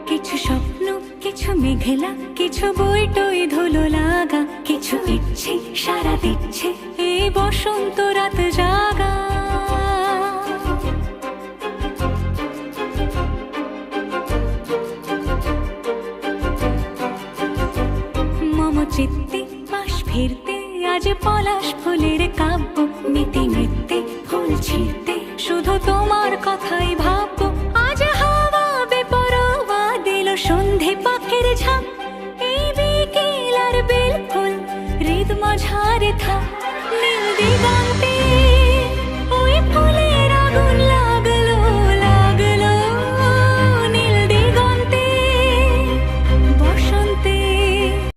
কিছু স্বপ্ন, কিছু মেঘলা, কিছু বই টই ধুলো লাগা, কিছু ইচ্ছে সারা দিচ্ছে এই বসন্ত রাত জাগা। মম চিত্তে পাশ ফিরতে আজ পলাশ ফুলের কাব্য, মেতে নৃত্যে ফুল ছিঁড়তে শুধু তোমার কথাই ভাববো। আজ হাওয়া বেপরোয়া দিল সন্ধে পাখির ঝাঁক, এই বিকেল আর বেল ফুল হৃদ মাঝারে থাক নীল দিগন্ত